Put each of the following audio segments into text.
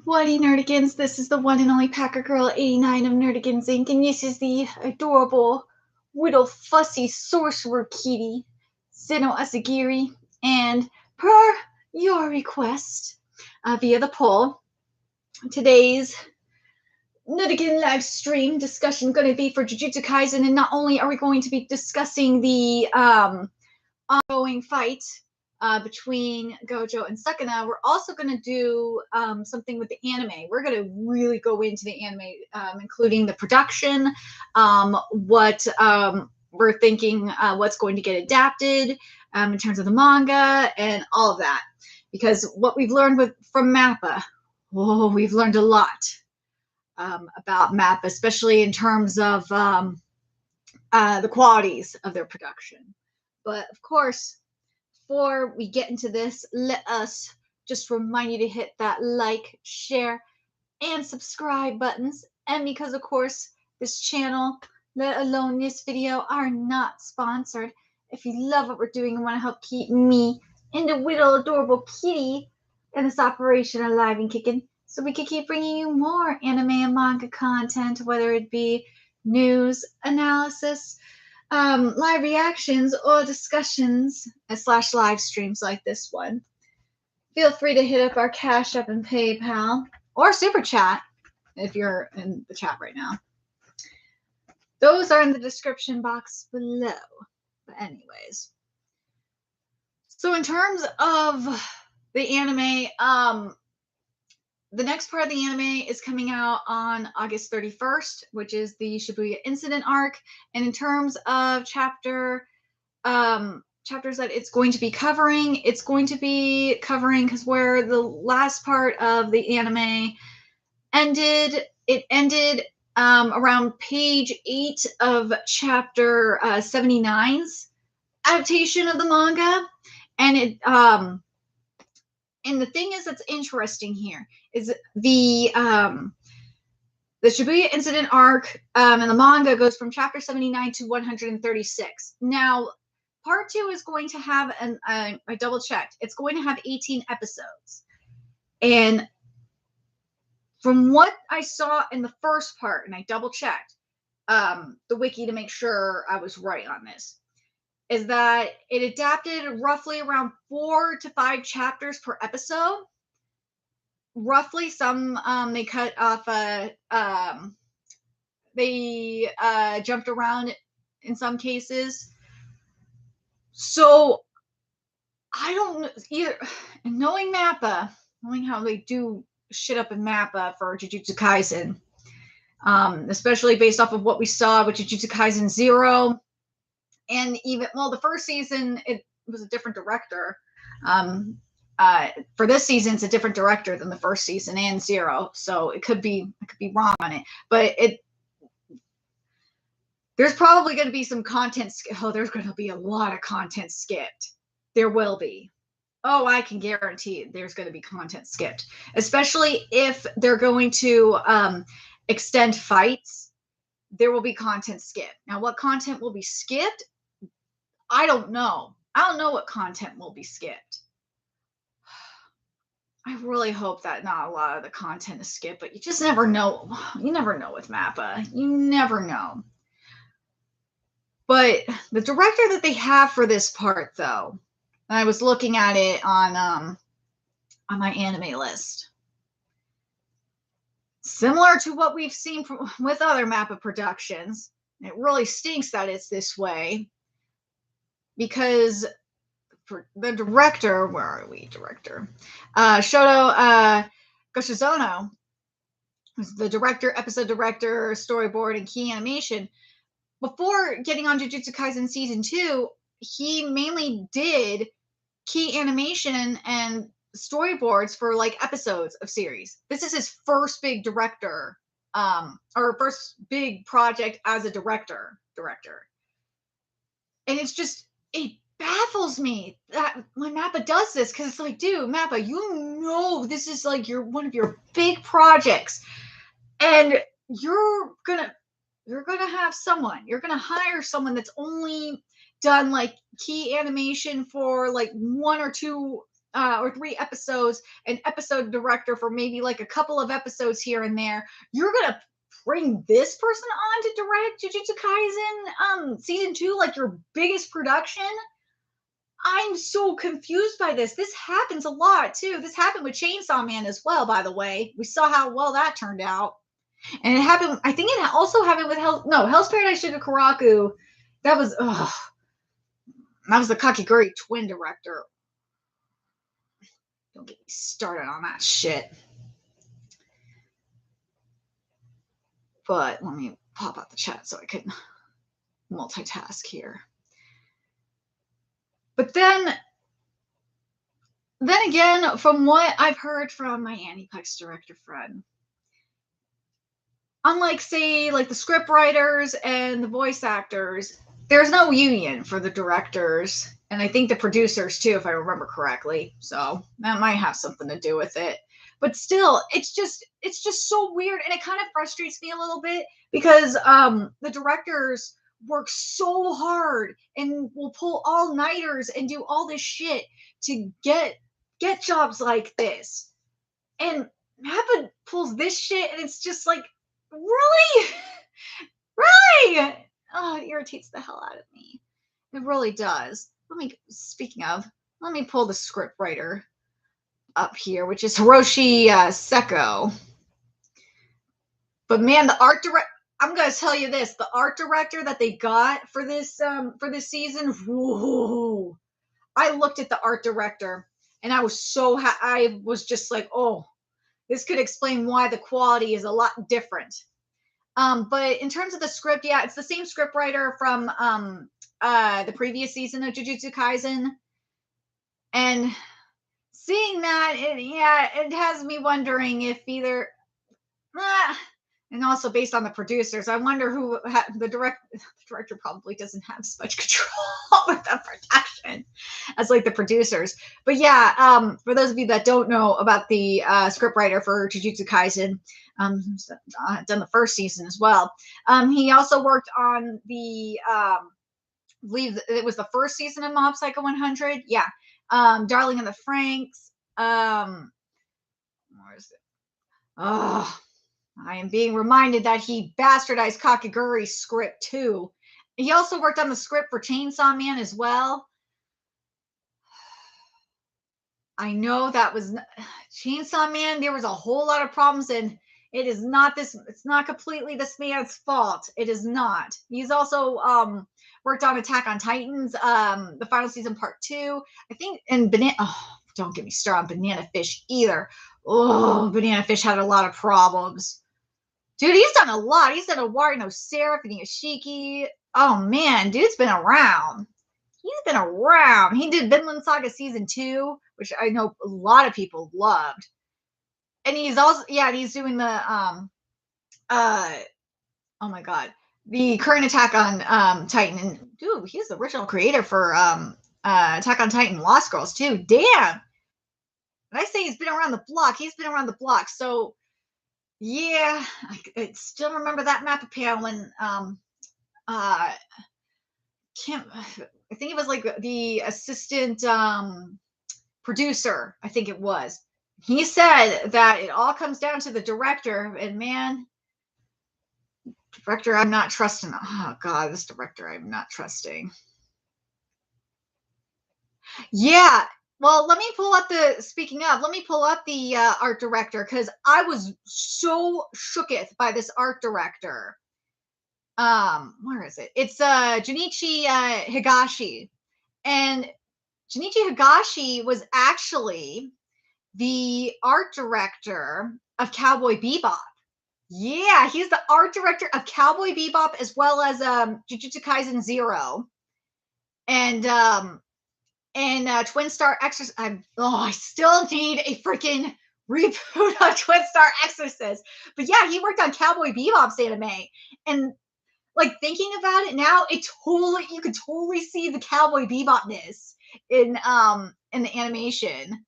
What Nerdigans? This is the one and only Packer Girl 89 of Nerdigans Inc. And this is the adorable, little fussy sorcerer kitty, Zeno Asagiri. And per your request, via the poll, today's Nerdigan live stream discussion going to be for Jujutsu Kaisen. And not only are we going to be discussing the ongoing fight between Gojo and Sukuna, we're also going to do something with the anime. We're going to really go into the anime, including the production, what we're thinking, what's going to get adapted in terms of the manga, and all of that. Because what we've learned from MAPPA, we've learned a lot about MAPPA, especially in terms of the qualities of their production. But of course, before we get into this, let us just remind you to hit that like, share, and subscribe buttons. And because, of course, this channel, let alone this video, are not sponsored. If you love what we're doing and want to help keep me and the little adorable kitty and this operation alive and kicking, so we can keep bringing you more anime and manga content, whether it be news, analysis, live reactions, or discussions / live streams like this one. Feel free to hit up our Cash App and PayPal or Super Chat if you're in the chat right now. Those are in the description box below. But anyways, so in terms of the anime, the next part of the anime is coming out on August 31st, which is the Shibuya Incident Arc. And in terms of chapters that it's going to be covering, because where the last part of the anime ended, it ended around page 8 of chapter 79's adaptation of the manga. And and the thing is that's interesting here is the Shibuya Incident Arc and the manga goes from chapter 79 to 136. Now, part 2 is going to have, I double checked, it's going to have 18 episodes. And from what I saw in the first part, and I double checked the wiki to make sure I was right on this, is that it adapted roughly around 4 to 5 chapters per episode. Roughly, some they cut off, they jumped around in some cases. So I don't either. Knowing MAPPA, knowing how they do shit up in MAPPA for Jujutsu Kaisen, especially based off of what we saw with Jujutsu Kaisen 0. And even, well, the first season, it was a different director. For this season, it's a different director than the first season and 0. So I could be wrong on it. But there's probably going to be some content. There's going to be a lot of content skipped. There will be. Oh, I can guarantee there's going to be content skipped. Especially if they're going to extend fights. There will be content skipped. Now, what content will be skipped? I don't know. I don't know what content will be skipped. I really hope that not a lot of the content is skipped, but you just never know. You never know with MAPPA. You never know. But the director that they have for this part, though, and I was looking at it on my anime list. Similar to what we've seen with other MAPPA productions, it really stinks that it's this way. Because for the director, where are we? Director Shoto Goshizono, who's the director, episode director, storyboard, and key animation. Before getting on Jujutsu Kaisen Season 2, he mainly did key animation and storyboards for like episodes of series. This is his first big director, or first big project as a director. And it's just, it baffles me that when MAPPA does this, because it's like, dude, MAPPA, you know this is like one of your big projects, and you're gonna have someone, you're gonna hire someone that's only done like key animation for like 1 or 2 or 3 episodes, an episode director for maybe like a couple of episodes here and there. You're gonna bring this person on to direct Jujutsu Kaisen season 2, like your biggest production. I'm so confused by this. This happens a lot too. This happened with Chainsaw Man as well, by the way. We saw how well that turned out. And it happened, I think it also happened with Hell's Paradise Shigekuraku. That was the Kakiguri twin director. Don't get me started on that shit. But let me pop out the chat so I can multitask here. But then again, from what I've heard from my Aniplex director friend, unlike, say, like the script writers and the voice actors, there's no union for the directors, and I think the producers too, if I remember correctly. So that might have something to do with it. But still, it's just so weird, and it kind of frustrates me a little bit because the directors work so hard and will pull all-nighters and do all this shit to get jobs like this. And Mappa pulls this shit, and it's just like, really? Really? Oh, it irritates the hell out of me. It really does. Speaking of, let me pull the script writer up here, which is Hiroshi Seko. But man, the art director, I'm going to tell you this, the art director that they got for this season, whoa. I looked at the art director and I was I was just like, oh, this could explain why the quality is a lot different. But in terms of the script, yeah, it's the same script writer from the previous season of Jujutsu Kaisen. And seeing that, it has me wondering if either, and also based on the producers, I wonder who the director probably doesn't have as much control with the production as like the producers. But yeah, for those of you that don't know about the script writer for Jujutsu Kaisen, done the first season as well. He also worked on the, I believe it was the first season of Mob Psycho 100. Yeah, Darling in the Franxx. Where is it? Oh, I am being reminded that he bastardized Kakiguri's script too. He also worked on the script for Chainsaw Man as well. I know that was Chainsaw Man. There was a whole lot of problems, and it is not this. It's not completely this man's fault. It is not. He's also worked on Attack on Titans, the final season part 2. I think, and don't get me started on Banana Fish either. Oh, Banana Fish had a lot of problems. Dude, he's done a lot. He's done a Warrior no Seraph and Yashiki. Oh man, dude's been around. He's been around. He did Vinland Saga season 2, which I know a lot of people loved. And he's also, he's doing the oh my god, the current Attack on Titan. And dude, he's the original creator for Attack on Titan Lost Girls too. Damn. When I say he's been around the block, he's been around the block. So yeah, I still remember that map panel when I think it was like the assistant producer, I think it was. He said that it all comes down to the director, and man, director I'm not trusting. Oh god, this director I'm not trusting. Yeah. Well, let me pull up the art director, because I was so shooketh by this art director. Where is it? It's Junichi Higashi. And Junichi Higashi was actually the art director of Cowboy Bebop. Yeah, he's the art director of Cowboy Bebop as well as Jujutsu Kaisen 0. And Twin Star Exorcist. I still need a freaking reboot on Twin Star Exorcist. But yeah, he worked on Cowboy Bebop's anime. And like thinking about it now, you could totally see the Cowboy Bebopness in the animation.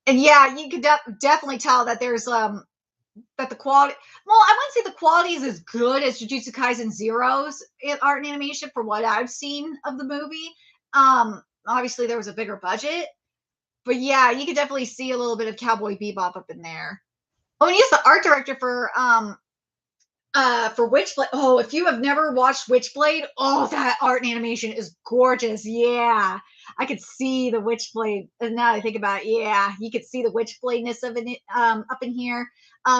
And yeah, you could definitely tell that there's that the quality, well, I wouldn't say the quality is as good as Jujutsu Kaisen Zero's art and animation for what I've seen of the movie. Obviously there was a bigger budget, But yeah, you could definitely see a little bit of Cowboy Bebop up in there. Oh, and he's the art director for Witchblade. Oh, if you have never watched Witchblade, oh, that art and animation is gorgeous. Yeah. I could see the Witchblade. And now that I think about it, yeah, you could see the Witchbladeness of it up in here.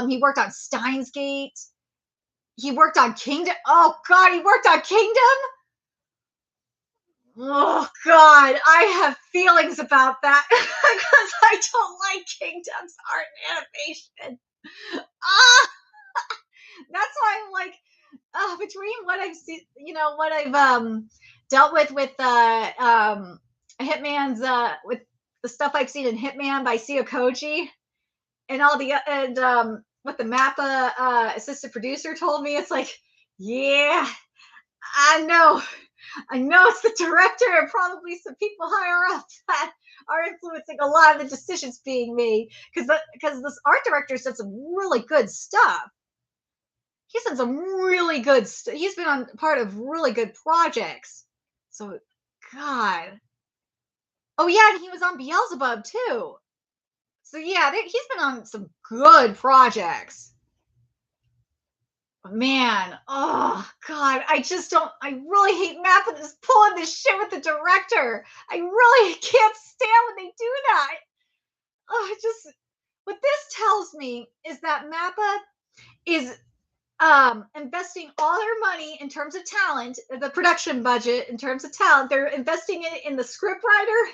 He worked on Steins Gate. He worked on Kingdom. Oh God, he worked on Kingdom. Oh God, I have feelings about that because I don't like Kingdom's art and animation. Ah, that's why I'm like, between what I've seen, what I've dealt with Hitman's with the stuff I've seen in Hitman by Seo Koji, and all the and what the Mappa assistant producer told me, it's like, yeah, I know. I know it's the director and probably some people higher up that are influencing a lot of the decisions being made, because this art director said some really good stuff. He's done some really good stuff. He's been on part of really good projects. So, God. Oh yeah, and he was on Beelzebub too. So yeah, he's been on some good projects. Man, oh God, I just don't. I really hate Mappa is pulling this shit with the director. I really can't stand when they do that. Oh, what this tells me is that Mappa is investing all their money in terms of talent, the production budget in terms of talent. They're investing it in the scriptwriter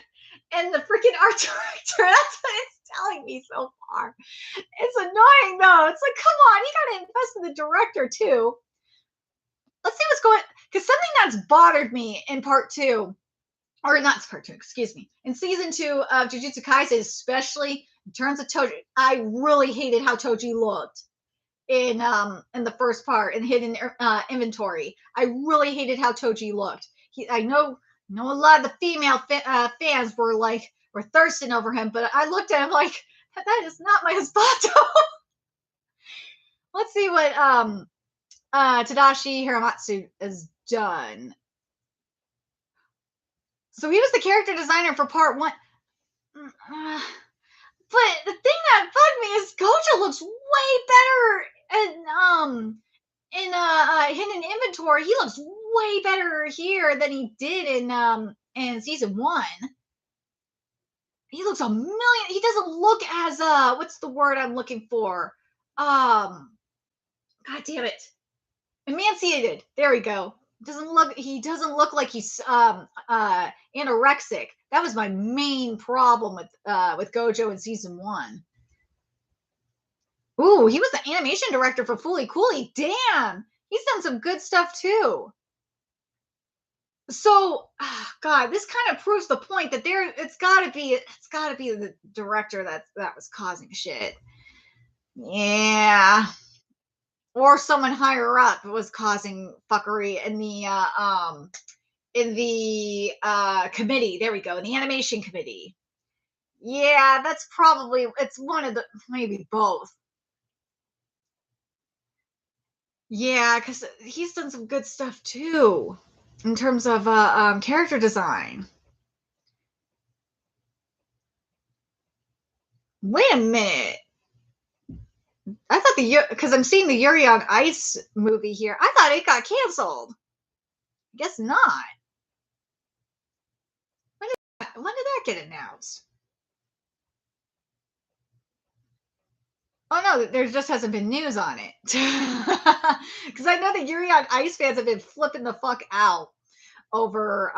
and the freaking art director. That's what it's telling me so far. It's annoying though. It's like, come on, you gotta invest in the director too. Let's see what's going. Because something that's bothered me in part two, or not part two, excuse me, in season 2 of Jujutsu Kaisen, especially in terms of Toji, I really hated how Toji looked in the first part in hidden inventory. I really hated how Toji looked. I know a lot of the female fans were thirsting over him, but I looked at him like, that is not my husband. Let's see what Tadashi Hiramatsu has done. So he was the character designer for part 1. But the thing that bugged me is Gojo looks way better in hidden inventory. He looks way better here than he did in season 1. He looks a million. He doesn't look as what's the word I'm looking for? God damn it, emaciated. There we go. He doesn't look like he's anorexic. That was my main problem with Gojo in season 1. Ooh, he was the animation director for Fooly Cooly. Damn, he's done some good stuff too. So, God, this kind of proves the point that it's got to be the director that was causing shit. Yeah, or someone higher up was causing fuckery in the committee. There we go, in the animation committee. Yeah, it's one of the, maybe both. Yeah, because he's done some good stuff too in terms of character design. Wait a minute. I thought because I'm seeing the Yuri on Ice movie here. I thought it got canceled. Guess not. When did that get announced? Oh no, there just hasn't been news on it. Because I know the Yuri on Ice fans have been flipping the fuck out over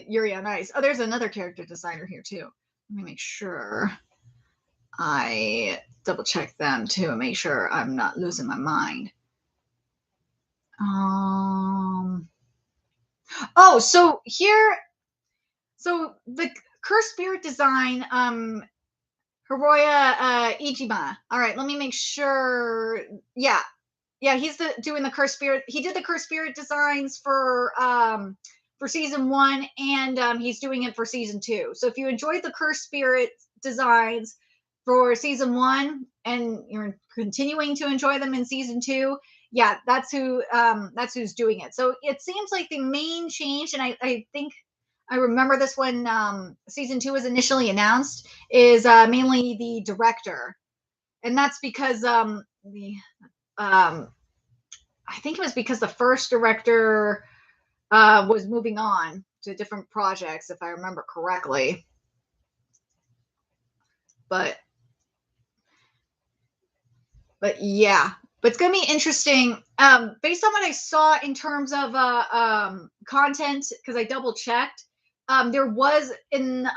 Yuri on Ice. Oh, there's another character designer here too. Let me make sure I double check them too and make sure I'm not losing my mind. Oh, so the Cursed Spirit design, Hiroya Ijima. All right, let me make sure. Yeah, he's doing the Cursed Spirit. He did the Cursed Spirit designs for season 1, and he's doing it for season 2. So if you enjoyed the Cursed Spirit designs for season 1 and you're continuing to enjoy them in season 2, yeah, that's who's doing it. So it seems like the main change, and I think I remember this when season 2 was initially announced, is mainly the director. And that's because I think it was because the first director was moving on to different projects, if I remember correctly. But yeah, but it's gonna be interesting. Based on what I saw in terms of content, because I double checked, there was in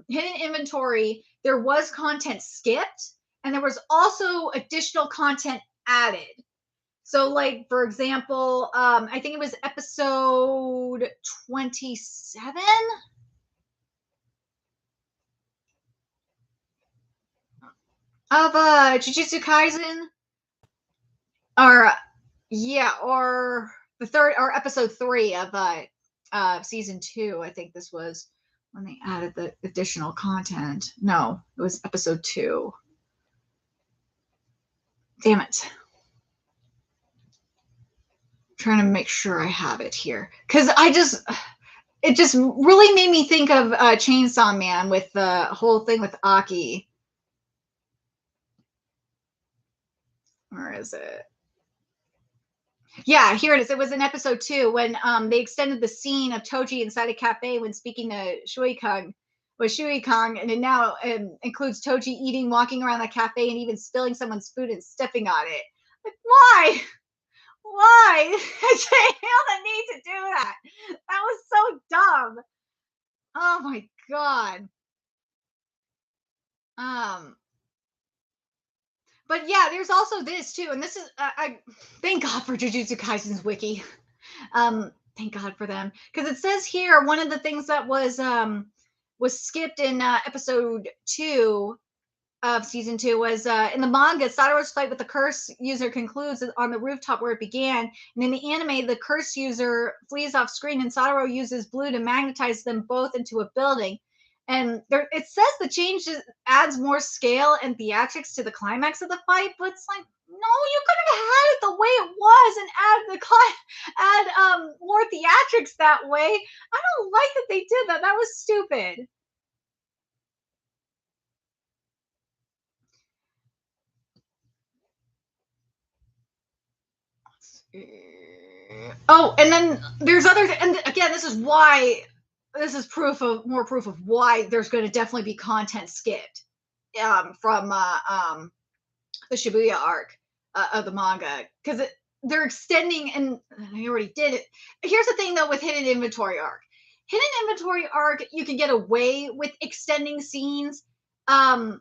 hidden inventory, there was content skipped, and there was also additional content added. So, like for example, I think it was episode 27 of Jujutsu Kaisen, or yeah, or the third, or episode 3 of season 2. I think this was when they added the additional content. No, it was episode 2. Damn it. I'm trying to make sure I have it here, because it just really made me think of Chainsaw Man with the whole thing with Aki. Where is it? Yeah, here it is. It was in episode 2 when they extended the scene of Toji inside a cafe when speaking to Shuikang, and it now includes Toji eating, walking around the cafe, and even spilling someone's food and stepping on it. Like, why? Why? I feel the need to do that. That was so dumb. Oh my god. But yeah, there's also this too, and this is I thank God for Jujutsu Kaisen's wiki. Thank God for them, because it says here one of the things that was skipped in episode 2 of season 2 was in the manga, Satoru's fight with the curse user concludes on the rooftop where it began, and in the anime, the curse user flees off screen, and Satoru uses blue to magnetize them both into a building. And there, it says the change adds more scale and theatrics to the climax of the fight, but it's like, no, you could have had it the way it was and add more theatrics that way. I don't like that they did that. That was stupid. Oh, and then there's other, and again, this is why, this is more proof of why there's going to definitely be content skipped from the Shibuya arc of the manga, because they're extending, and I already did it. Here's the thing though with hidden inventory arc. Hidden inventory arc, you can get away with extending scenes from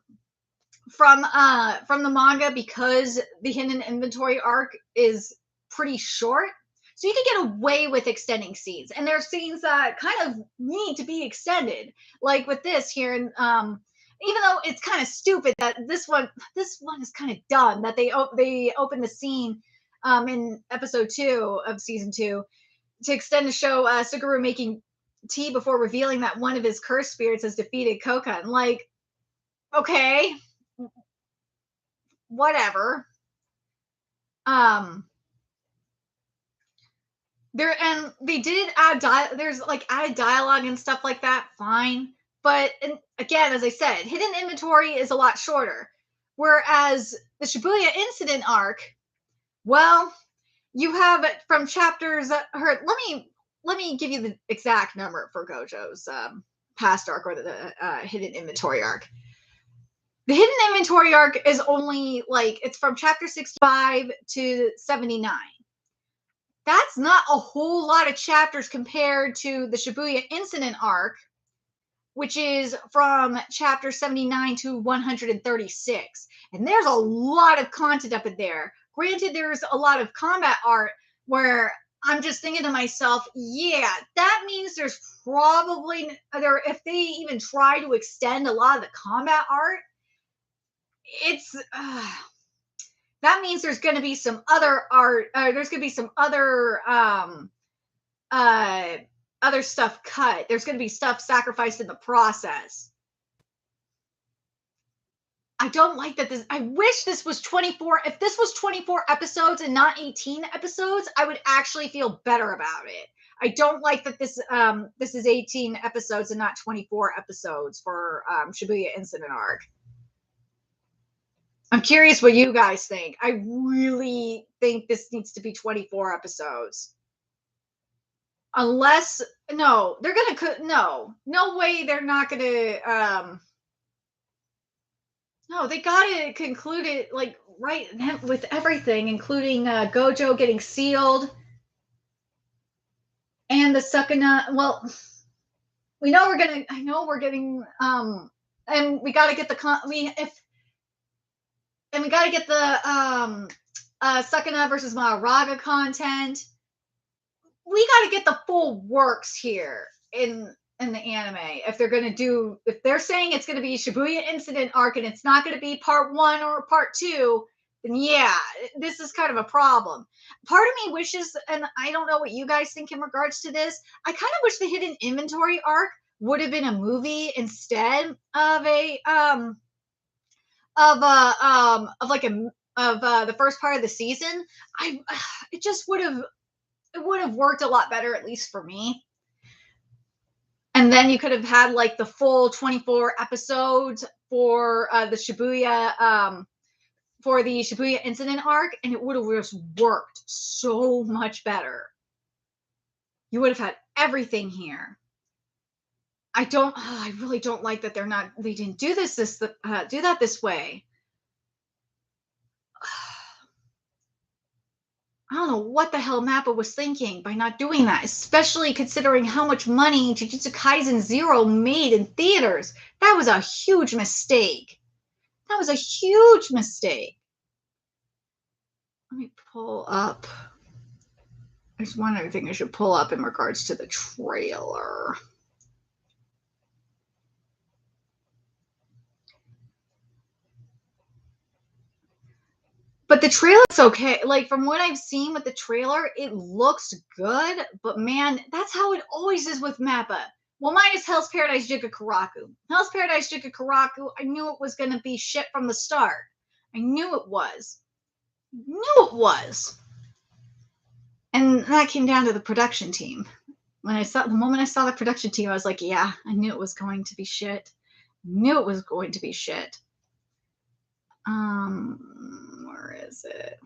the manga, because the hidden inventory arc is pretty short. So you can get away with extending scenes, and there are scenes that kind of need to be extended, like with this here. And even though it's kind of stupid that this one is kind of dumb that they open the scene in episode 2 of season 2 to extend the show Suguru making tea before revealing that one of his cursed spirits has defeated Koka. And like, okay, whatever. There, and they did add there's like added dialogue and stuff like that, fine. But and again, as I said, hidden inventory is a lot shorter. Whereas the Shibuya Incident Arc, well, you have it from chapters let me give you the exact number for Gojo's past arc, or the hidden inventory arc. The hidden inventory arc is only like, it's from chapter 65 to 79. That's not a whole lot of chapters compared to the Shibuya Incident Arc, which is from chapter 79 to 136. And there's a lot of content up in there. Granted, there's a lot of combat art where I'm just thinking to myself, yeah, that means there's probably, if they even try to extend a lot of the combat art, it's that means there's going to be some other art. There's going to be some other other stuff cut. There's going to be stuff sacrificed in the process. I don't like that. I wish this was 24. If this was 24 episodes and not 18 episodes, I would actually feel better about it. I don't like that this is 18 episodes and not 24 episodes for Shibuya Incident Arc. I'm curious what you guys think. I really think this needs to be 24 episodes. Unless no, they're gonna no way they're not gonna no, they gotta conclude it like right with everything, including Gojo getting sealed and the Sukuna. Well, we know we're gonna. I know we're getting. And we gotta get the we gotta get the Sukuna versus Maharaga content. We gotta get the full works here in the anime. If they're saying it's gonna be Shibuya Incident Arc and it's not gonna be part 1 or part 2, then yeah, this is kind of a problem. Part of me wishes, and I don't know what you guys think in regards to this, I kind of wish the hidden inventory arc would have been a movie instead of the first part of the season. It just would have worked a lot better, at least for me. And then you could have had like the full 24 episodes for the Shibuya Incident Arc, and it would have just worked so much better. You would have had everything here. I really don't like that they didn't do do that this way. I don't know what the hell Mappa was thinking by not doing that, especially considering how much money Jujutsu Kaisen 0 made in theaters. That was a huge mistake. That was a huge mistake. Let me pull up. There's one other thing I should pull up in regards to the trailer. But the trailer's okay. Like, from what I've seen with the trailer, it looks good. But man, that's how it always is with Mappa. Well, minus Hell's Paradise Jigakaraku. Hell's Paradise Jigakaraku, I knew it was going to be shit from the start. I knew it was. And that came down to the production team. The moment I saw the production team, I was like, yeah, I knew it was going to be shit. Where is it?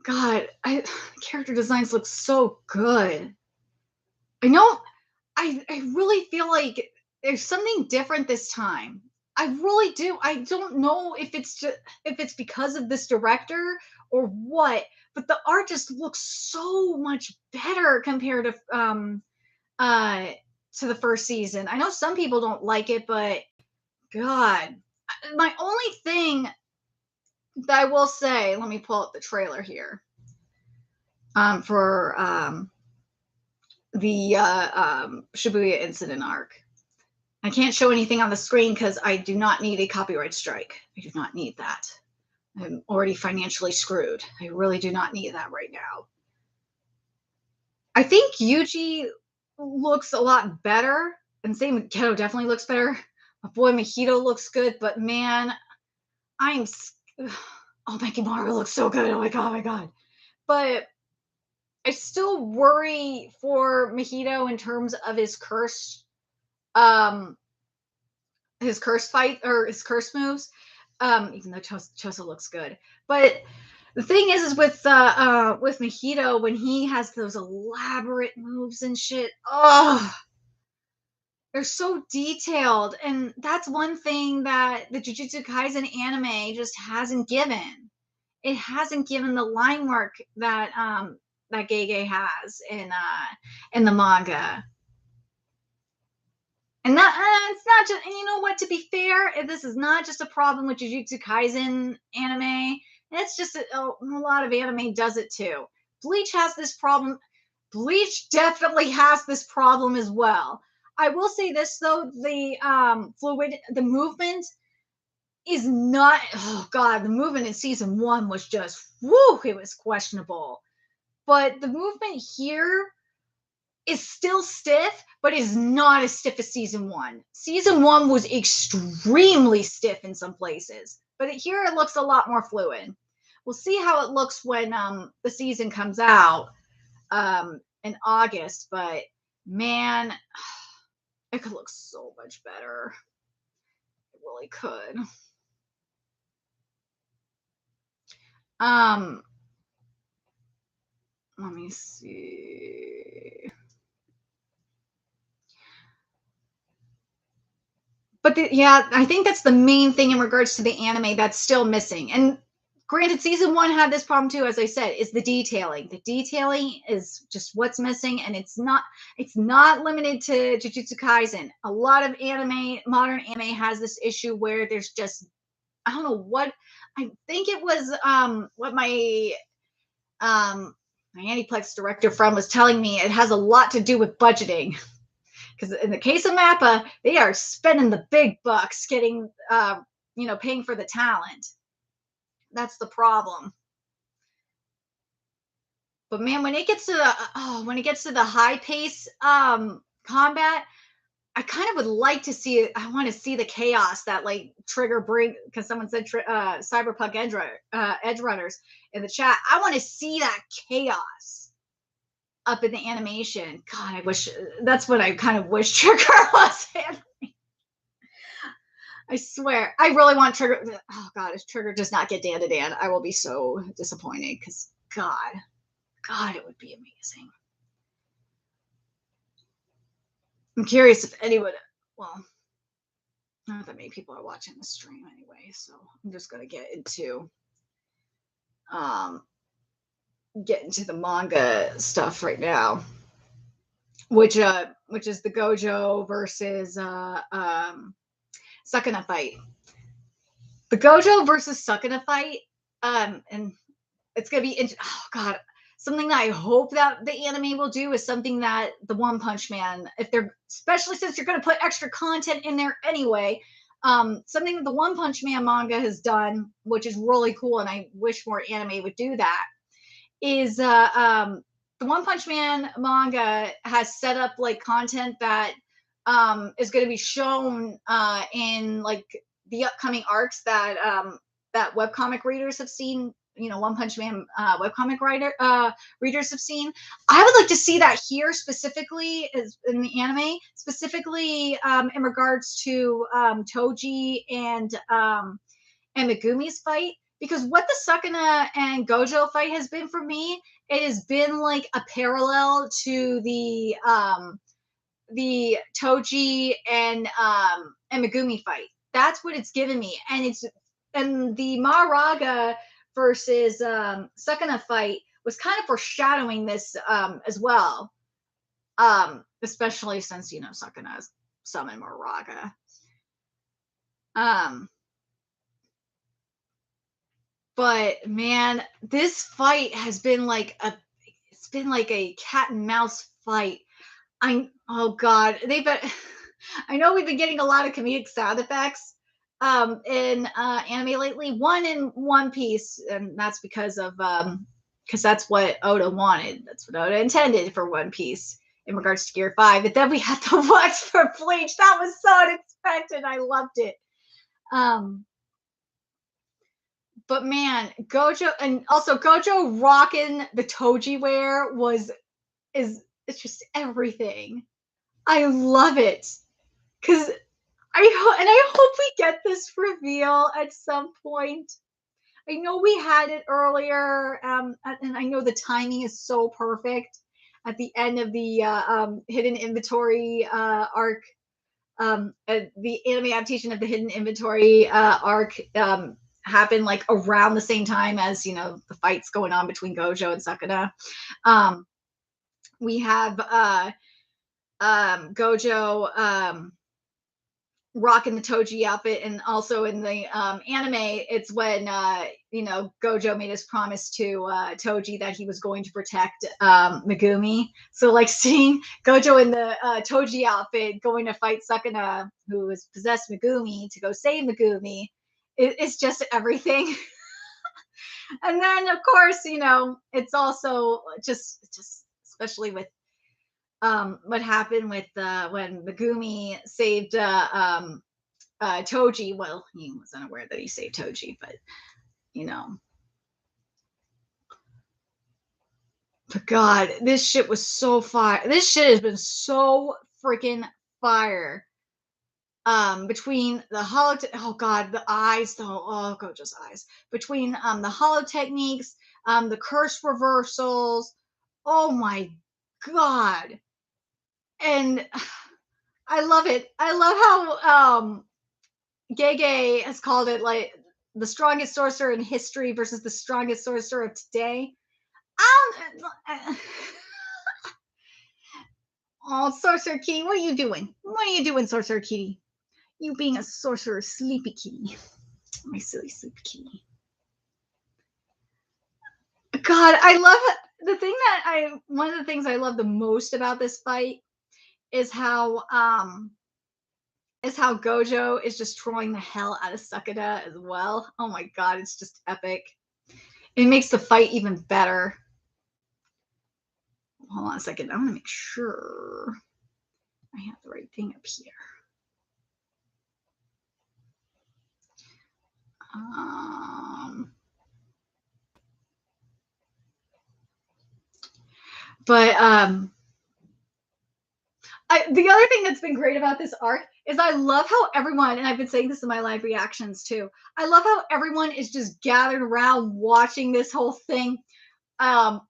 God, character designs look so good. I know. I really feel like there's something different this time. I really do. I don't know if it's because of this director or what, but the art just looks so much better compared to the first season. I know some people don't like it, but God, my only thing that I will say, let me pull up the trailer here. For the Shibuya Incident Arc. I can't show anything on the screen because I do not need a copyright strike. I do not need that. I'm already financially screwed. I really do not need that right now. I think Yuji looks a lot better, and same with Geto definitely looks better. My boy Mahito looks good, but man, oh, Makimaru looks so good. Oh my god. But I still worry for Mahito in terms of his curse fight or his curse moves. Even though Choso looks good. But the thing is with Mahito, when he has those elaborate moves and shit, they're so detailed. And that's one thing that the Jujutsu Kaisen anime just hasn't given. It hasn't given the line work that Gege has in the manga. And that it's not just, and you know what, to be fair, this is not just a problem with Jujutsu Kaisen anime. It's just a lot of anime does it too. Bleach has this problem. Bleach definitely has this problem as well. I will say this though, the movement is not, oh God, the movement in season 1 was just, whoo, it was questionable. But the movement here is still stiff, but is not as stiff as season 1. Season 1 was extremely stiff in some places, but here it looks a lot more fluid. We'll see how it looks when the season comes out in August, but man, it could look so much better. It really could. Let me see. But yeah, I think that's the main thing in regards to the anime that's still missing. And granted, season 1 had this problem too, as I said, is the detailing. The detailing is just what's missing, and it's not limited to Jujutsu Kaisen. A lot of modern anime has this issue where there's just, I don't know what, I think it was what my Aniplex director friend was telling me. It has a lot to do with budgeting. Because in the case of Mappa, they are spending the big bucks getting, paying for the talent. That's the problem. But man, when it gets to the high pace combat, I kind of would like to see it. I want to see the chaos that like Trigger bring, because someone said Cyberpunk Edge Runners in the chat. I want to see that chaos up in the animation. God, I wish that's what I kind of wish Trigger was handling. I swear, I really want Trigger. Oh God, if Trigger does not get Dan to Dan, I will be so disappointed. Because God, it would be amazing. I'm curious if anyone. Well, not that many people are watching the stream anyway, so I'm just gonna get into the manga stuff right now, which is the Gojo versus Sukuna fight. The Gojo versus Sukuna fight, and it's gonna be oh God, something that I hope that the anime will do is something that the One Punch Man, if they're, especially since you're gonna put extra content in there anyway, something that the One Punch Man manga has done, which is really cool, and I wish more anime would do that, is the One Punch Man manga has set up like content that is going to be shown in like the upcoming arcs that that webcomic readers have seen. One Punch Man webcomic readers have seen. I would like to see that here specifically, as in the anime, specifically in regards to Toji and Megumi's fight. Because what the Sukuna and Gojo fight has been for me, it has been like a parallel to the Toji and Megumi fight. That's what it's given me, and the Maharaga versus Sukuna fight was kind of foreshadowing this as well, especially since Sukuna summoned Maharaga. But man, this fight has been like a cat and mouse fight. Oh God, I know we've been getting a lot of comedic sound effects in anime lately. One in One Piece, and that's because that's what Oda wanted. That's what Oda intended for One Piece in regards to Gear 5. But then we had the wax for Bleach. That was so unexpected. I loved it. But man, Gojo, and also Gojo rocking the Toji wear it's just everything. I love it. Cause I hope we get this reveal at some point. I know we had it earlier, and I know the timing is so perfect at the end of the hidden inventory arc. The anime adaptation of the hidden inventory arc happened like around the same time as the fights going on between Gojo and Sukuna. We have Gojo rocking the Toji outfit, and also in the anime, it's when Gojo made his promise to Toji that he was going to protect Megumi. So like seeing Gojo in the Toji outfit going to fight Sukuna, who has possessed Megumi, to go save Megumi, it's just everything. And then of course, it's also just especially with what happened with when Megumi saved Toji. Well, he was unaware that he saved Toji, but but God, this shit was so fire. This shit has been so freaking fire. Between the oh God, the eyes though, oh Gojo's eyes. Between the hollow techniques, the curse reversals, oh my God. And I love it. I love how Gege has called it like the strongest sorcerer in history versus the strongest sorcerer of today. Oh, Sorcerer Kitty, what are you doing? What are you doing, Sorcerer Kitty? You being a sorcerer, sleepy kitty. My silly sleepy kitty. God, I love it. One of the things I love the most about this fight is how Gojo is just trolling the hell out of Sukuna as well. Oh my God, it's just epic. It makes the fight even better. Hold on a second. I want to make sure I have the right thing up here. But the other thing that's been great about this arc is I love how everyone, and I've been saying this in my live reactions too, I love how everyone is just gathered around watching this whole thing and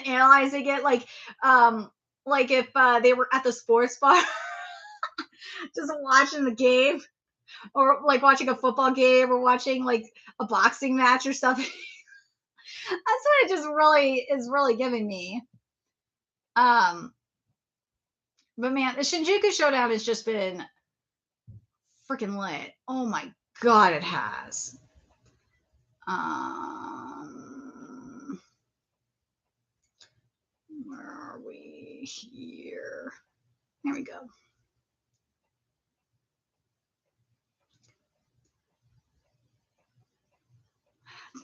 analyzing it like if they were at the sports bar just watching the game, or like watching a football game, or watching like a boxing match or something. That's what it just really is really giving me. But man, the Shinjuku Showdown has just been freaking lit. Oh my God, it has. Where are we here? There we go.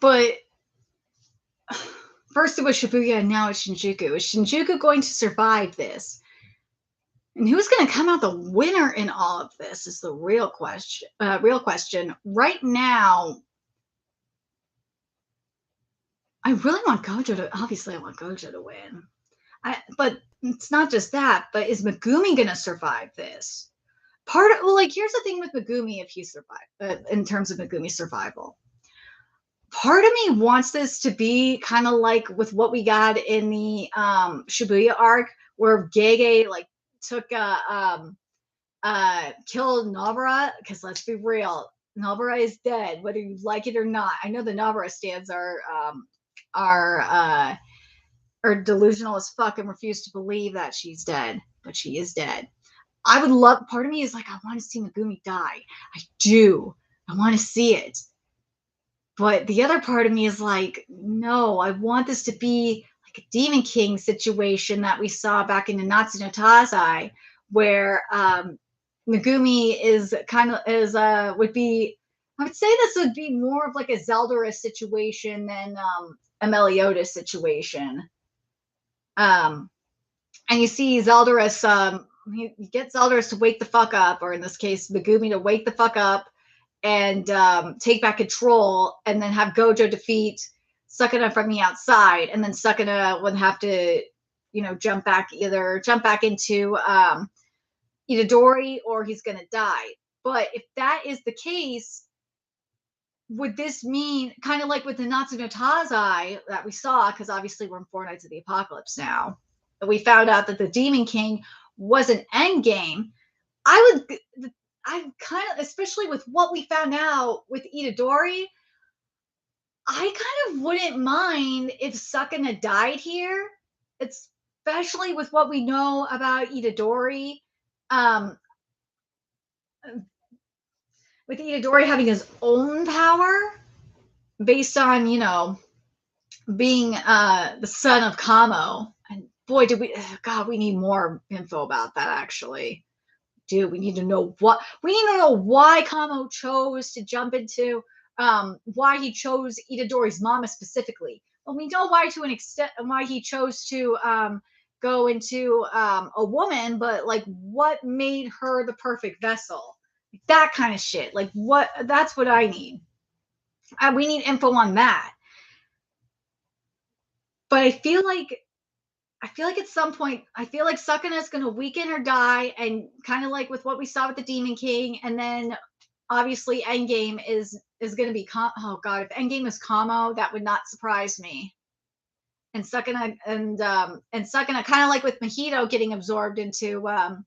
But first it was Shibuya, and now it's Shinjuku. Is Shinjuku going to survive this? And who's going to come out the winner in all of this is the real question. Right now, I really want Gojo to. Obviously, I want Gojo to win. But it's not just that. But is Megumi going to survive this? Here's the thing with Megumi. If he survived, in terms of Megumi's survival, part of me wants this to be kind of like with what we got in the Shibuya arc, where Gege like took killed Nobara, because let's be real, Nobara is dead, whether you like it or not. I know the Nobara stands are delusional as fuck and refuse to believe that she's dead, but she is dead. I would love, part of me is like, I want to see Megumi die. I do. I want to see it. But the other part of me is like, no, I want this to be like a Demon King situation that we saw back in the Natsu no Taizai, where Megumi is would be, I would say this would be more of like a Zeldaris situation than a Meliodas situation. And you see Zeldaris, you get Zeldaris to wake the fuck up, or in this case, Megumi to wake the fuck up and take back control, and then have Gojo defeat Sukuna from the outside, and then Sukuna would have to, jump back into Itadori, or he's gonna die. But if that is the case, would this mean, kind of like with the Natsu no Taizai that we saw, because obviously we're in Four Nights of the Apocalypse now, we found out that the Demon King was an endgame. I kind of, especially with what we found out with Itadori, I kind of wouldn't mind if Sukuna died here, especially with what we know about Itadori. With Itadori having his own power based on, being the son of Kamo. And boy, we need more info about that, actually. Dude, we need to know what we need to know why Kamo chose to jump into why he chose Itadori's mama specifically. Well, we know why to an extent why he chose to go into a woman, but like what made her the perfect vessel? That kind of shit. Like what that's what I need. We need info on that. But I feel like at some point, I feel like Sukuna's going to weaken or die, and kind of like with what we saw with the Demon King, and then obviously Endgame is going to be oh god, if Endgame is Kamo, that would not surprise me. And Sukuna kind of like with Mahito getting absorbed into well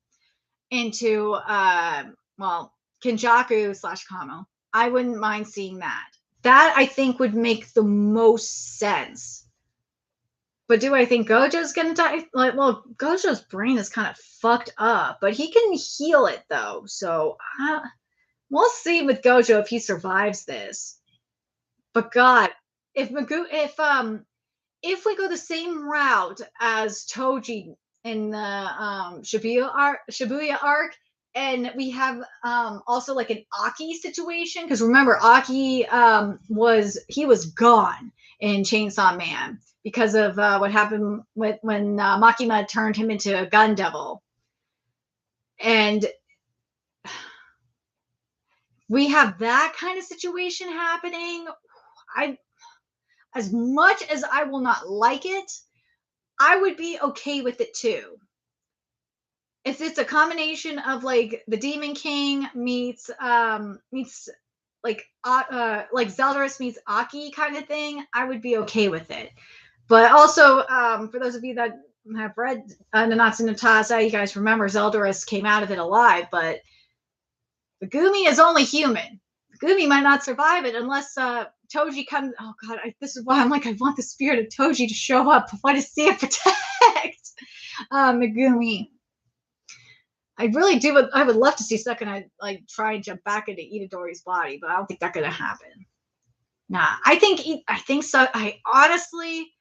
Kinjaku slash Kamo. I wouldn't mind seeing that. That I think would make the most sense. But do I think Gojo's gonna die? Like, well, Gojo's brain is kind of fucked up, but he can heal it though. So we'll see with Gojo if he survives this. But God, if if we go the same route as Toji in the Shibuya arc, and we have also like an Aki situation, because remember Aki was gone in Chainsaw Man because of what happened when Makima turned him into a gun devil, and we have that kind of situation happening. As much as I will not like it, I would be okay with it too. If it's a combination of like the Demon King meets like Zeldris meets Aki kind of thing, I would be okay with it. But also, for those of you that have read Nanatsu no Taizai, you guys remember Zeldris came out of it alive, but the Gumi is only human. The Gumi might not survive it unless Toji comes. Oh god, this is why I'm like, I want the spirit of Toji to show up. I want to see it protect Megumi. I really do. I would love to see Sukuna like try and jump back into Itadori's body, but I don't think that's gonna happen. Nah, I honestly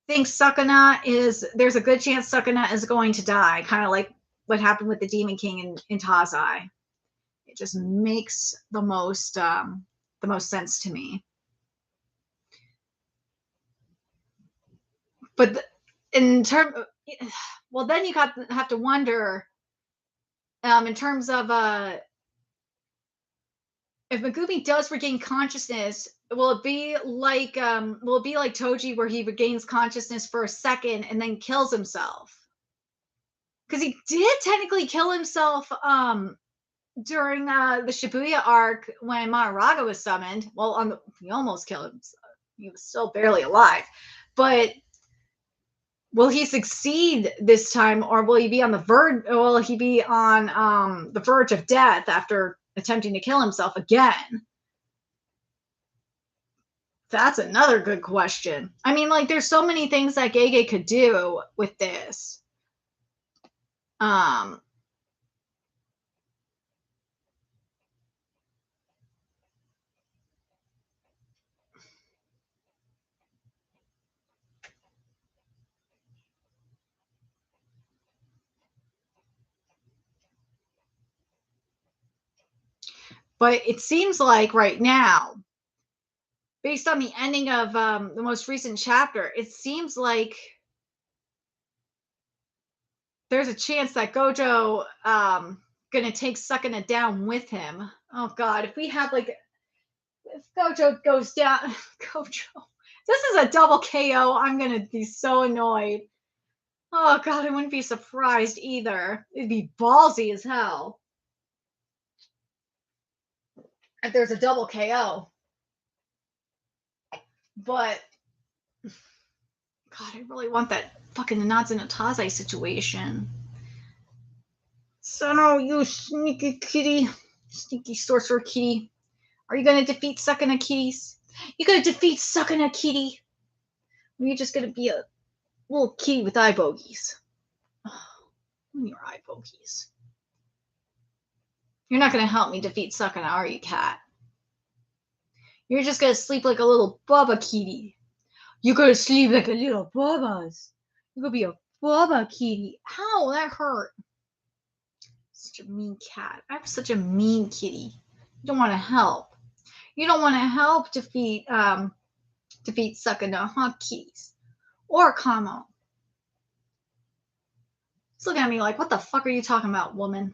think Sukuna is. There's a good chance Sukuna is going to die, kind of like what happened with the Demon King in Taizai. It just makes the most sense to me. But in terms, well, then you have to wonder, in terms of if Megumi does regain consciousness, will it be like Toji, where he regains consciousness for a second and then kills himself? Because he did technically kill himself during the Shibuya arc when Mahoraga was summoned. Well, he almost killed himself. He was still barely alive, but will he succeed this time, or will he be on the verge? Will he be on the verge of death after attempting to kill himself again? That's another good question. I mean, like, there's so many things that Gege could do with this. But it seems like right now, based on the ending of the most recent chapter, it seems like there's a chance that Gojo gonna take Sukuna down with him. Oh god, if we have like if Gojo goes down, Gojo, this is a double KO. I'm gonna be so annoyed. Oh god, I wouldn't be surprised either. It'd be ballsy as hell if there's a double KO. But God, I really want that fucking Nanatsu no Taizai situation. So no, you sneaky kitty, sneaky sorcerer kitty. Are you gonna defeat Sukuna kitties? You gonna defeat Sukuna kitty? Or are you just gonna be a little kitty with eye bogies? Oh, your eye bogies. You're not gonna help me defeat Sukuna, are you, cat? You're just gonna sleep like a little Baba kitty. You're gonna sleep like a little Baba's. You're gonna be a Baba kitty. Ow, that hurt. Such a mean cat. I'm such a mean kitty. You don't want to help. You don't want to help defeat Sukuna, huh, kitties? Or Kamo. He's looking at me like, what the fuck are you talking about, woman?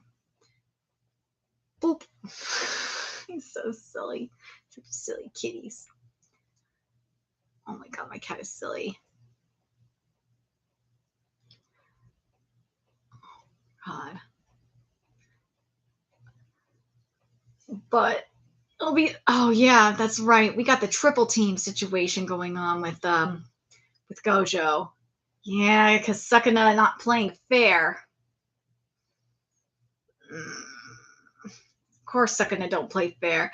Boop. He's so silly. Such silly kitties. Oh my god, my cat is silly. God. But it'll be, oh yeah, that's right. We got the triple team situation going on with Gojo. Yeah, because Sukuna not playing fair. Of course Sukuna don't play fair.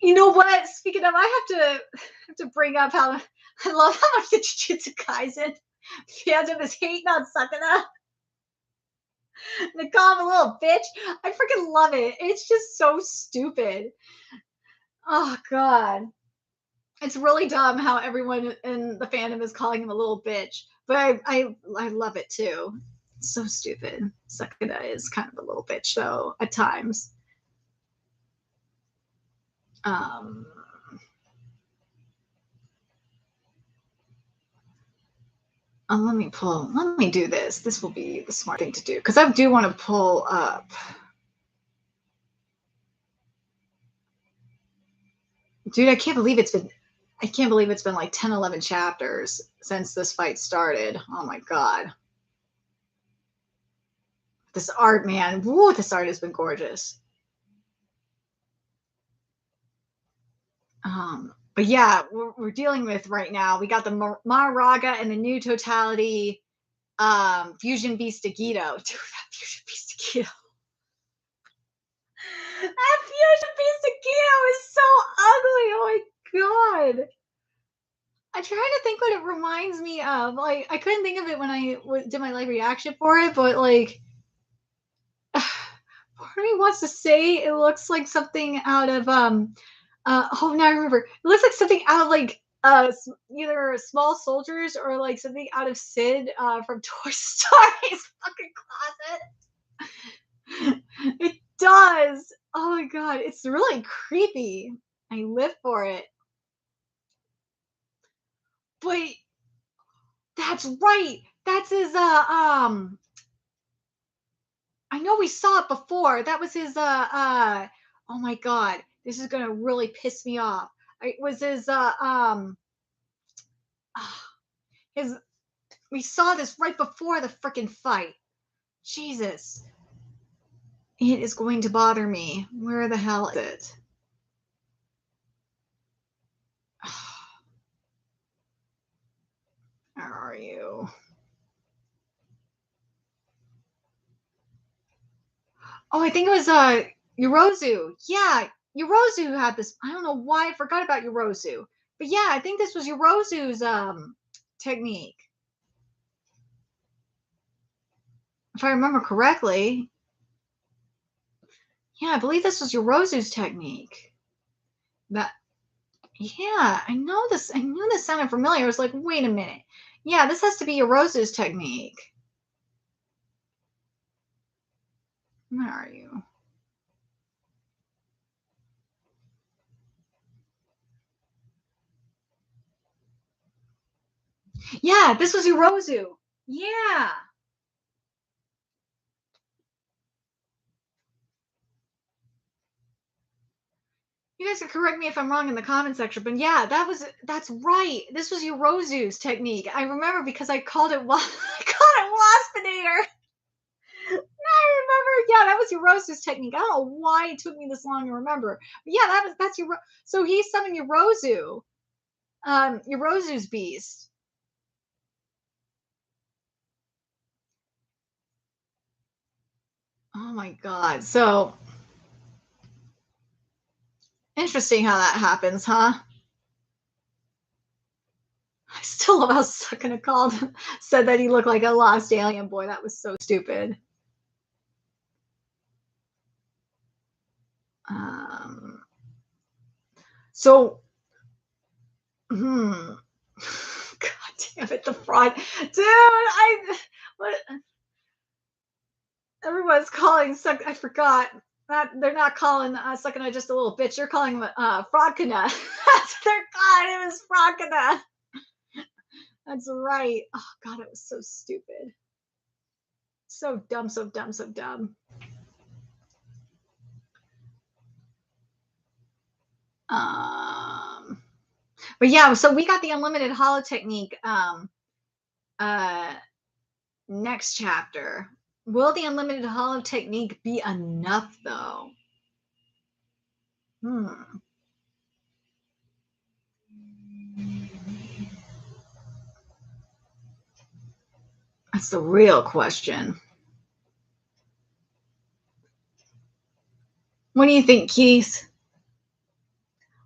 You know what? Speaking of, I have to bring up how I love how much the Jujutsu Kaisen fandom is hating on Sukuna. They call him a little bitch. I freaking love it. It's just so stupid. Oh god. It's really dumb how everyone in the fandom is calling him a little bitch. But I love it too. It's so stupid. Sukuna is kind of a little bitch though, at times. Let me do this. This will be the smart thing to do. Because I do want to pull up. Dude, I can't believe it's been like 10, 11 chapters since this fight started. Oh my god. This art, man. Woo, this art has been gorgeous. But yeah, we're dealing with right now. We got the Maharaga and the new totality Fusion Beast Agito. Dude, that Fusion Beast Agito. That Fusion Beast Agito is so ugly. Oh my god. I'm trying to think what it reminds me of. Like, I couldn't think of it when I did my live reaction for it, but like, part of me wants to say it looks like something out of oh, now I remember. It looks like something out of like either Small Soldiers or like something out of Sid from Toy Story's fucking closet. It does. Oh my god, it's really creepy. I live for it. But that's right. That's his I know we saw it before. That was his oh my god. This is gonna really piss me off. It was his we saw this right before the freaking fight. Jesus. It is going to bother me. Where the hell is it? Where are you? Oh, I think it was Yorozu. Yeah, Yorozu had this. I don't know why I forgot about Yorozu. But yeah, I think this was Yorozu's technique. If I remember correctly. Yeah, I believe this was Yorozu's technique. That yeah, I know this. I knew this sounded familiar. I was like, wait a minute. Yeah, this has to be Yorozu's technique. Where are you? Yeah, this was Yorozu. Yeah. You guys can correct me if I'm wrong in the comment section, but yeah, that's right. This was Yorozu's technique. I remember because I called it Waspinator. I remember, yeah, that was Yorozu's technique. I don't know why it took me this long to remember. But yeah, that's your. So he summoned Yorozu, Yorozu's beast. Oh my god. So interesting how that happens, huh? I still love how Sukuna said that he looked like a lost alien boy. That was so stupid. So, God damn it, the fraud, dude! What? Everyone's calling I forgot. That they're not calling Sukuna just a little bitch. They're calling him Frogkina. That's what they're calling him is Frogkina. That's right. Oh god, it was so stupid. So dumb, so dumb, so dumb. But yeah, so we got the unlimited holo technique next chapter. Will the unlimited holo technique be enough though? That's the real question. What do you think, Keith?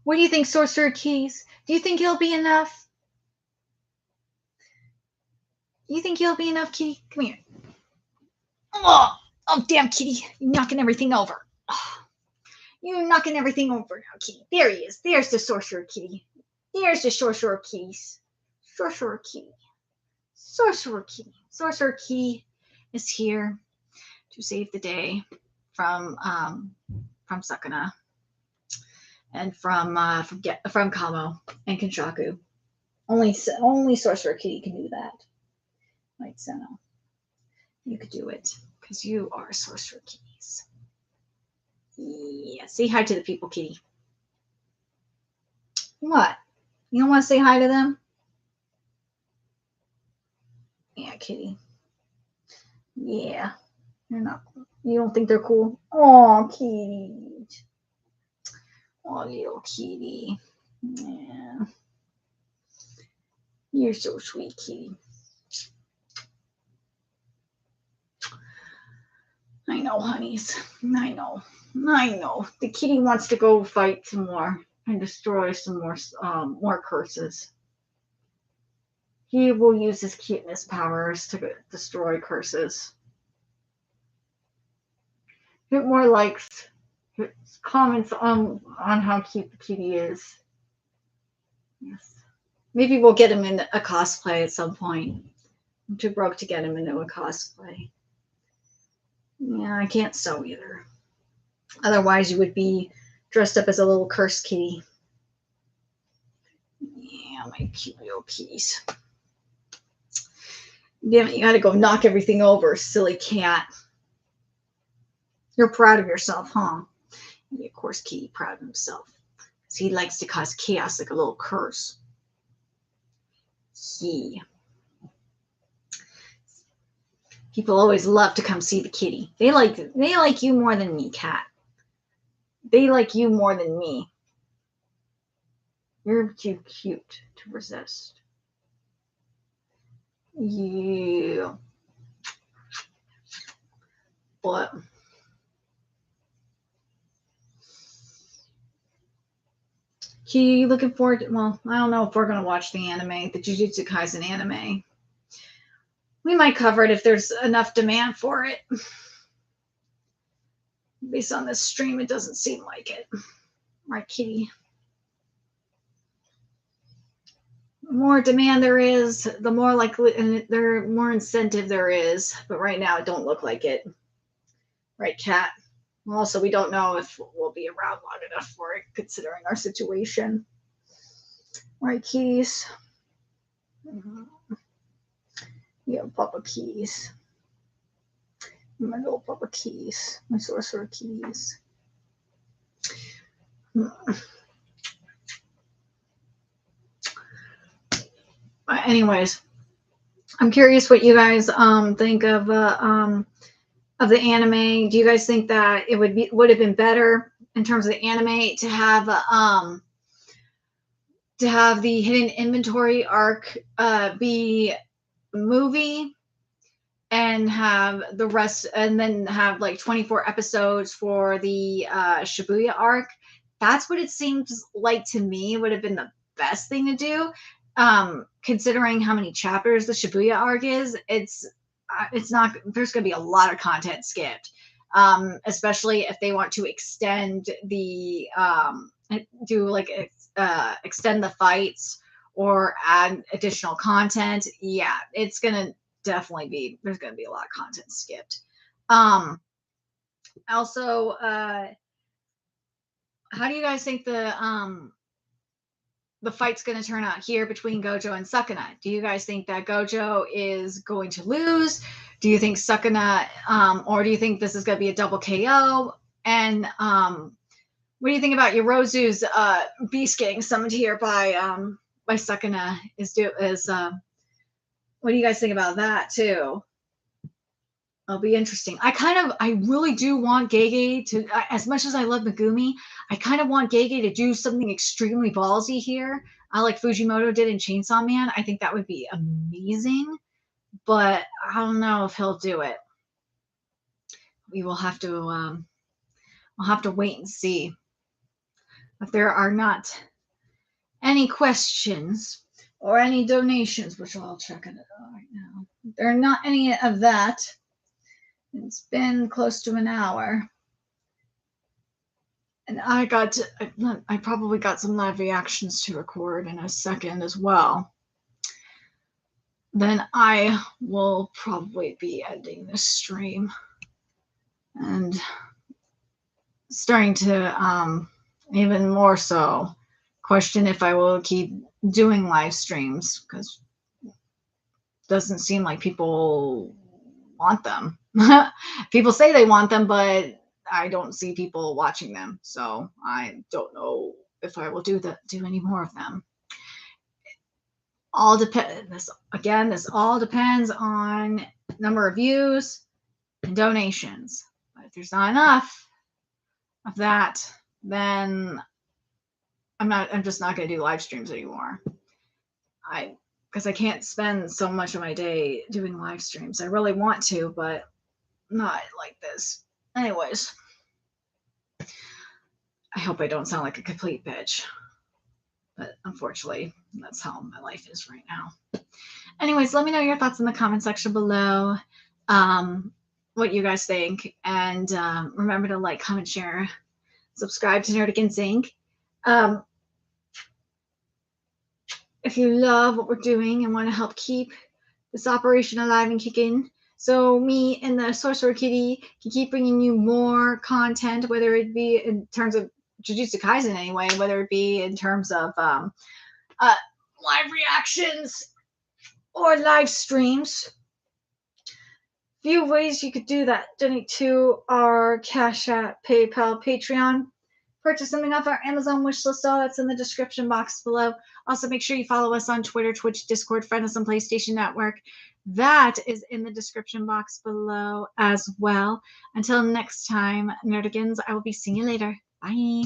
What do you think, Sorcerer Keys? Do you think he'll be enough? You think he'll be enough, Kitty? Come here. Oh, damn, Kitty. You're knocking everything over. Oh, you're knocking everything over now, Kitty. There he is. There's the Sorcerer Kitty. There's the Sorcerer Keys. Sorcerer Kitty. Sorcerer Kitty. Sorcerer Kitty is here to save the day from Sukuna and from Kamo and Kenshaku. Only Sorcerer Kitty can do that. Right, Seno. You could do it because you are Sorcerer Kitties. Yeah, say hi to the people, Kitty. What? You don't want to say hi to them? Yeah, Kitty. Yeah. They're not cool. You don't think they're cool? Oh, Kitty. Oh, little Kitty. Yeah. You're so sweet, Kitty. I know, honeys. I know. The kitty wants to go fight some more and destroy some more curses. He will use his cuteness powers to destroy curses. It more likes comments on how cute the kitty is. Yes. Maybe we'll get him in a cosplay at some point. I'm too broke to get him into a cosplay. Yeah, I can't sew either. Otherwise, you would be dressed up as a little cursed kitty. Yeah, my cute little kitties. Damn it, you gotta go knock everything over, silly cat. You're proud of yourself, huh? Yeah, of course, Kitty proud of himself. Because he likes to cause chaos like a little curse. People always love to come see the kitty. They like you more than me, cat. They like you more than me. You're too cute to resist. Yeah. But you looking forward to, well, I don't know if we're going to watch the anime, the Jujutsu Kaisen anime. We might cover it if there's enough demand for it. Based on this stream, it doesn't seem like it. Right, kitty? The more demand there is, the more likely, and the more incentive there is. But right now, it don't look like it. Right, cat? Also, we don't know if we'll be around long enough for it, considering our situation. Right, keys? Mm-hmm. Yeah, Papa Keys. My little Papa Keys. My Sorcerer Keys. Anyways, I'm curious what you guys think of the anime. Do you guys think that it would have been better in terms of the anime to have the hidden inventory arc be movie and have the rest, and then have like 24 episodes for the Shibuya arc? That's what it seems like to me would have been the best thing to do. Considering how many chapters the Shibuya arc is, it's not, there's going to be a lot of content skipped, especially if they want to extend the extend the fights or add additional content. Yeah, it's going to definitely be, there's going to be a lot of content skipped. Also, how do you guys think the fight's going to turn out here between Gojo and Sukuna? Do you guys think that Gojo is going to lose? Do you think Sukuna, or do you think this is going to be a double KO? And what do you think about Yorozu's beast getting summoned here by Sukuna? What do you guys think about that too? It'll be interesting. I really do want Gege to, as much as I love Megumi, I kind of want Gege to do something extremely ballsy here. Like Fujimoto did in Chainsaw Man. I think that would be amazing, but I don't know if he'll do it. We will have to, we'll have to wait and see. If there are not any questions or any donations, which I'll check it out right now. If there are not any of that. It's been close to an hour. And I probably got some live reactions to record in a second as well. Then I will probably be ending this stream and starting to even more so question if I will keep doing live streams, because it doesn't seem like people want them. People say they want them, but I don't see people watching them, so I don't know if I will do any more of them. This all depends on number of views and donations. But if there's not enough of that, then I'm just not going to do live streams anymore. Because I can't spend so much of my day doing live streams. I really want to, but not like this. Anyways, I hope I don't sound like a complete bitch. But unfortunately, that's how my life is right now. Anyways, let me know your thoughts in the comment section below. What you guys think. And remember to like, comment, share, subscribe to Nerdigans Inc. If you love what we're doing and want to help keep this operation alive and kicking, so me and the Sorcerer Kitty can keep bringing you more content, whether it be in terms of Jujutsu Kaisen anyway, whether it be in terms of live reactions or live streams. Few ways you could do that. Donate to our Cash App, PayPal, Patreon. Purchase something off our Amazon wishlist. All that's in the description box below. Also, make sure you follow us on Twitter, Twitch, Discord, friend us on PlayStation Network. That is in the description box below as well. Until next time, Nerdigans, I will be seeing you later. Bye.